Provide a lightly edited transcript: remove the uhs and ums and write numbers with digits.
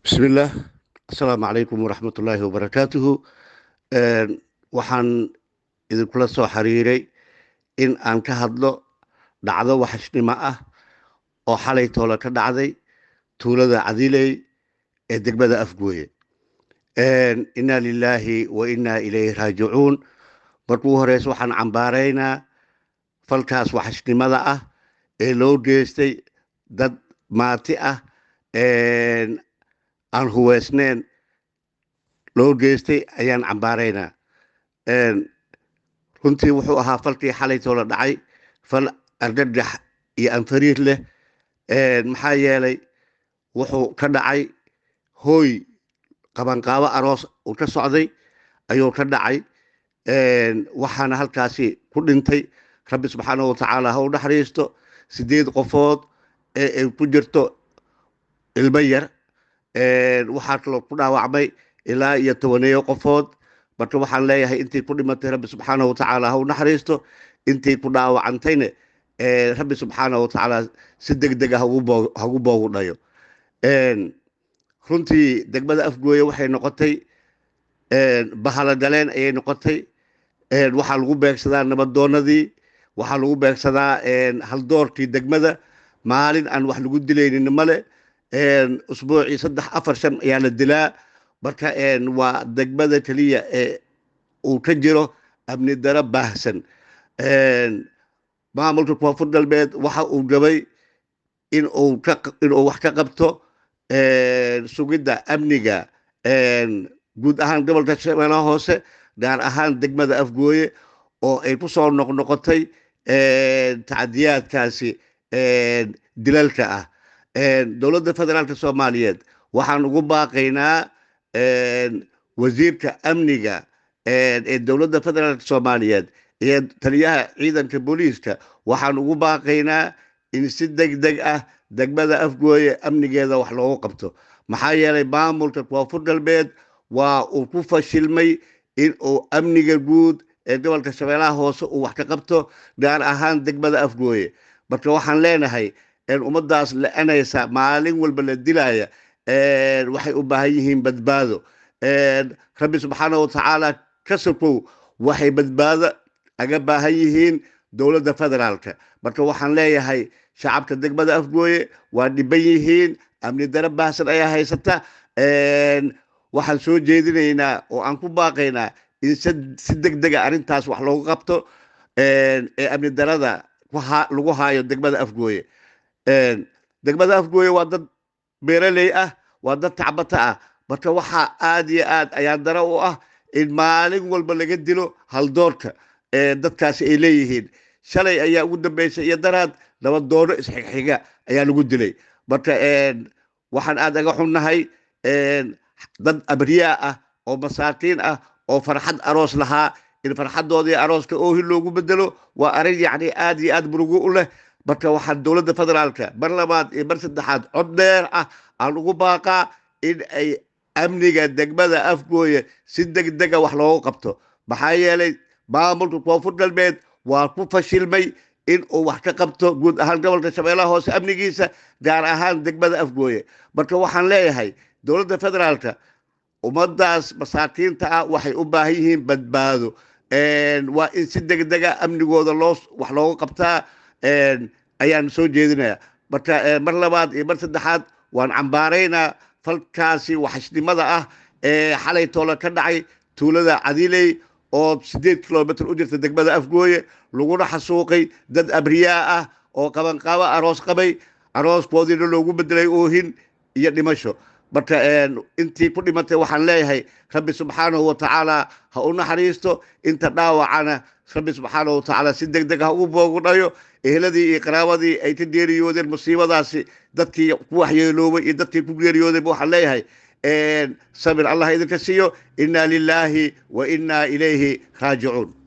Bismillah. Asalaamu calaykum waraxmatullaahi wabarakaatuhu. Waxaan idinkula soo xiriiray in aan ka hadlo dhacdo waxashnimo ah oo xalay toole ka dhacday tuulada Cadiley ee degmada Afgooye. Inna lilaahi wa inna ilayhi raajicuun. Markuu horeysa waxaan cambaaraynaa falkaas waxashnimada ah ee loo geystay dad maati ah aan huweysneen loo geystay ayaan cambaaraynaa. Runtii wuxuu ahaa falkii xalay toole dhacay fal argagax iyo anfariir leh. Maxaa yeelay wuxuu ka dhacay hooy qabanqaabo aroos uu ka socday ayuu ka dhacay. Waxaana halkaasi ku dhintay, rabbi subxaanahu watacaala ha u naxariisto, 8 qofood ee ay ku jirto ilmo yar. Waxaa kaloo ku dhaawacmay ilaa iyo 10 qofood. marka waxaan leeyahay intii ku dhimatay rabbi subxaanahu watacaala ha u naxariisto, intii ku dhaawacantayna rabbi subxaanahu watacaala si degdeg ah hagu boogu dhayo. Runtii degmada Afgooye waxay noqotay bahala galeen ayay noqotay. Waxaa lagu beegsadaa nabadoonadii, waxaa lagu beegsadaa haldoorkii degmada. Maalin aan wax lagu dilaynin male. Usbuucii 3, 4, 5 ayaa la dilaa. marka waa degmada keliya ee uu ka jiro amni daro baahsan. Maamulka koonfur galbeed waxa uu gabay inuu wax ka qabto sugidda amniga guud ahaan gobolka Shabeellaha Hoose, gaar ahaan degmada Afgooye oo ay ku soo noqnoqotay tacdiyaadkaasi dilalka ah. Dowladda federaalka Soomaaliyeed waxaan ugu baaqaynaa wasiirka amniga ee dowladda federaalka Soomaaliyeed iyo taliyaha ciidanka booliiska. Waxaan ugu baaqaynaa in si degdeg ah degmada Afgooye amnigeeda wax loogu qabto. maxaa yeelay maamulka koonfur galbeed waa uu ku fashilmay in uu amniga guud ee gobolka Shabeellaha Hoose uu wax ka qabto, gaar ahaan degmada Afgooye. marka waxaan leenahay ummadaas la-anaysa maalin walba la dilaya waxay u baahan yihiin badbaado. Rabbi subxaanahu watacaala ka sokow waxay badbaado aga baahan yihiin dowladda federaalka. marka waxaan leeyahay shacabka degmada Afgooye waa dhiban yihiin, amni daro baahsan ayaa haysata. Waxaan soo jeedinaynaa oo aan ku baaqaynaa in si degdega arrintaas wax loogu qabto ee amni darada lagu haayo degmada Afgooye. Degmada Afgooye waa dad beeraley ah, waa dad tacbata ah. marka waxaa aad iyo aad ayaan daro u ah in maalin walba laga dilo haldoorka dadkaasi ay leeyihiin. Shalay ayaa ugu dambeysay iyo daraad nabadoono isxigxiga ayaa lagu dilay. marka waxaan aad aga xunnahay dad abriyaa ah oo masaakiin ah oo farxad aroos lahaa in farxadoodii arooska oohin loogu bedelo. waa arrin yacni aad iyo aad murugo u leh. marka waxaan dowladda federaalka mar labaad iyo mar saddexaad cod dheer ah aan ugu baaqaa in ay amniga degmada Afgooye si degdega wax loogu qabto. maxaa yeelay maamulka koonfur galbeed waa ku fashilmay in uu wax ka qabto guud ahaan gobolka Shabeellaha Hoose amnigiisa, gaar ahaan degmada Afgooye. marka waxaan leeyahay dowladda federaalka ummadaas masaakiinta ah waxay u baahan yihiin badbaado. waa in si degdega amnigooda wax loogu qabtaa ayaan soo jeedinayaa. marka mar labaad iyo mar saddexaad waan cambaaraynaa falkaasi waxashnimada ah ee xalay toole ka dhacay tuulada Cadiley oo 8 kilomitir u jirta degmada Afgooye, laguna xasuuqay dad abriyaa ah oo qabanqaabo aroos qabay, arooskoodiina loogu bedelay oohin iyo dhimasho. marka intii ku dhimatay waxaan leeyahay rabbi subxaanahu watacaala ha u naxariisto, inta dhaawacana rabbi subxaanahu watacaala si degdeg ah ugu boogu dhayo. ehladii iyo qaraabadii ay ka geeriyoodeen musiibadaasi, dadkii ku waxyeeloobay iyo dadkii ku geeriyooday waxaan leeyahay sabir allah idinka siiyo. inna lilaahi wa inna ilayhi raajicuun.